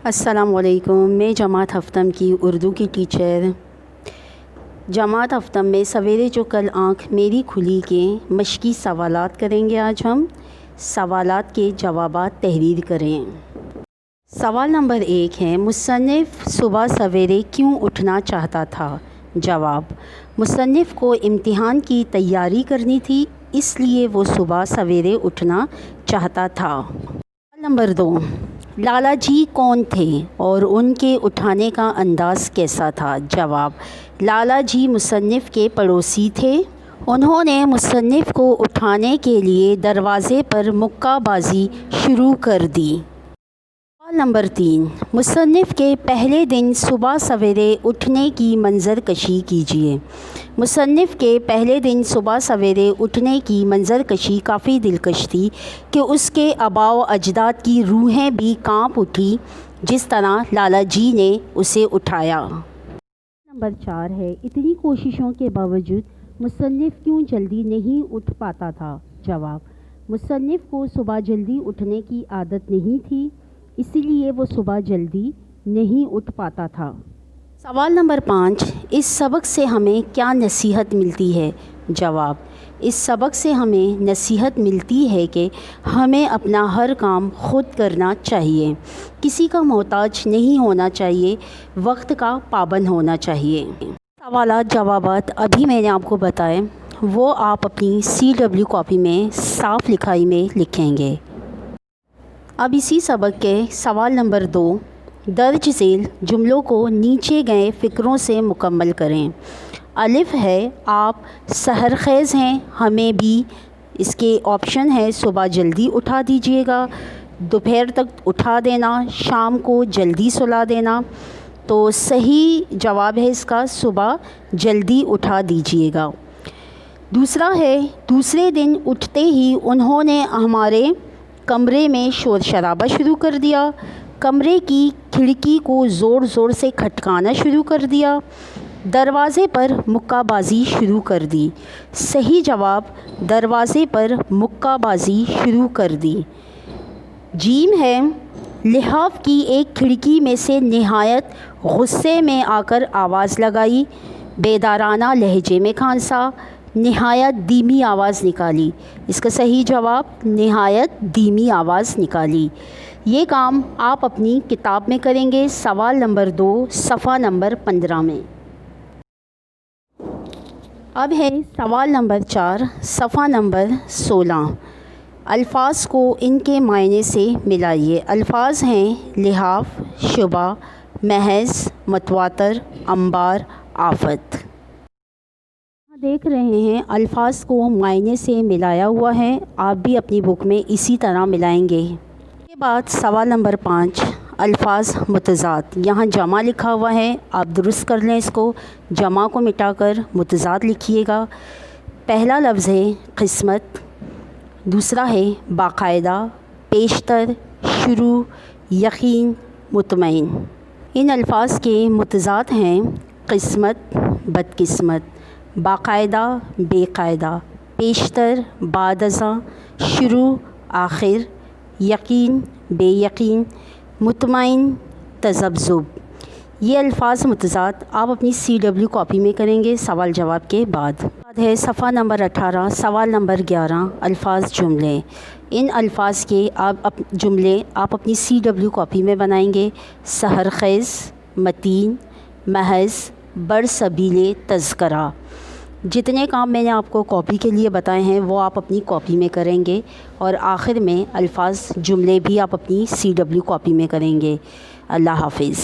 السلام علیکم، میں جماعت ہفتم کی اردو کی ٹیچر۔ جماعت ہفتم میں سویرے جو کل آنکھ میری کھلی کے مشقی سوالات کریں گے۔ آج ہم سوالات کے جوابات تحریر کریں۔ سوال نمبر 1 ہے، مصنف صبح سویرے کیوں اٹھنا چاہتا تھا؟ جواب، مصنف کو امتحان کی تیاری کرنی تھی، اس لیے وہ صبح سویرے اٹھنا چاہتا تھا۔ سوال نمبر 2، لالا جی کون تھے اور ان کے اٹھانے کا انداز کیسا تھا؟ جواب، لالا جی مصنف کے پڑوسی تھے۔ انہوں نے مصنف کو اٹھانے کے لیے دروازے پر مکہ بازی شروع کر دی۔ سوال نمبر 3، مصنف کے پہلے دن صبح سویرے اٹھنے کی منظر کشی کیجیے۔ مصنف کے پہلے دن صبح سویرے اٹھنے کی منظر کشی کافی دلکش تھی کہ اس کے آباء و اجداد کی روحیں بھی کانپ اٹھی جس طرح لالا جی نے اسے اٹھایا۔ نمبر 4 ہے، اتنی کوششوں کے باوجود مصنف کیوں جلدی نہیں اٹھ پاتا تھا؟ جواب، مصنف کو صبح جلدی اٹھنے کی عادت نہیں تھی، اسی لیے وہ صبح جلدی نہیں اٹھ پاتا تھا۔ سوال نمبر 5، اس سبق سے ہمیں کیا نصیحت ملتی ہے؟ جواب، اس سبق سے ہمیں نصیحت ملتی ہے کہ ہمیں اپنا ہر کام خود کرنا چاہیے، کسی کا محتاج نہیں ہونا چاہیے، وقت کا پابند ہونا چاہیے۔ سوالات جوابات ابھی میں نے آپ کو بتائے، وہ آپ اپنی CW کاپی میں صاف لکھائی میں لکھیں گے۔ اب اسی سبق کے سوال نمبر 2، درج ذیل جملوں کو نیچے گئے فقروں سے مکمل کریں۔ الف ہے، آپ سحرخیز ہیں، ہمیں بھی اس کے آپشن ہے صبح جلدی اٹھا دیجیے گا، دوپہر تک اٹھا دینا، شام کو جلدی سلا دینا۔ تو صحیح جواب ہے اس کا صبح جلدی اٹھا دیجیے گا۔ دوسرا ہے، دوسرے دن اٹھتے ہی انہوں نے ہمارے کمرے میں شور شرابہ شروع کر دیا، کمرے کی کھڑکی کو زور زور سے کھٹکانا شروع کر دیا، دروازے پر مکہ بازی شروع کر دی۔ صحیح جواب دروازے پر مکہ بازی شروع کر دی۔ جیم ہے، لحاف کی ایک کھڑکی میں سے نہایت غصے میں آ کر آواز لگائی، بیدارانہ لہجے میں کھانسا، نہایت دھیمی آواز نکالی۔ اس کا صحیح جواب نہایت دھیمی آواز نکالی۔ یہ کام آپ اپنی کتاب میں کریں گے، سوال نمبر 2 صفحہ نمبر 15 میں۔ اب ہے سوال نمبر 4 صفحہ نمبر 16۔ الفاظ کو ان کے معنی سے ملائیے۔ الفاظ ہیں لحاف، شبہ، محض، متواتر، انبار، آفت۔ دیکھ رہے ہیں الفاظ کو معنی سے ملایا ہوا ہے، آپ بھی اپنی بک میں اسی طرح ملائیں گے۔ اس کے بعد سوال نمبر 5، الفاظ متضاد، یہاں جمع لکھا ہوا ہے، آپ درست کر لیں اس کو، جمع کو مٹا کر متضاد لکھیے گا۔ پہلا لفظ ہے قسمت، دوسرا ہے باقاعدہ، پیشتر، شروع، یقین، مطمئن۔ ان الفاظ کے متضاد ہیں قسمت، بدقسمت، باقاعدہ، بے قاعدہ، پیشتر، بعد ازاں، شروع، آخر، یقین، بے یقین، مطمئن، تذبذب۔ یہ الفاظ متضاد آپ اپنی CW کاپی میں کریں گے سوال جواب کے بعد۔ ہے صفحہ نمبر 18 سوال نمبر 11، الفاظ جملے۔ ان الفاظ کے جملے آپ اپنی CW کاپی میں بنائیں گے۔ سحرخیز، متین، محض، برسبیل تذکرہ۔ جتنے کام میں نے آپ کو کاپی کے لیے بتائے ہیں وہ آپ اپنی کاپی میں کریں گے، اور آخر میں الفاظ جملے بھی آپ اپنی CW کاپی میں کریں گے۔ اللہ حافظ۔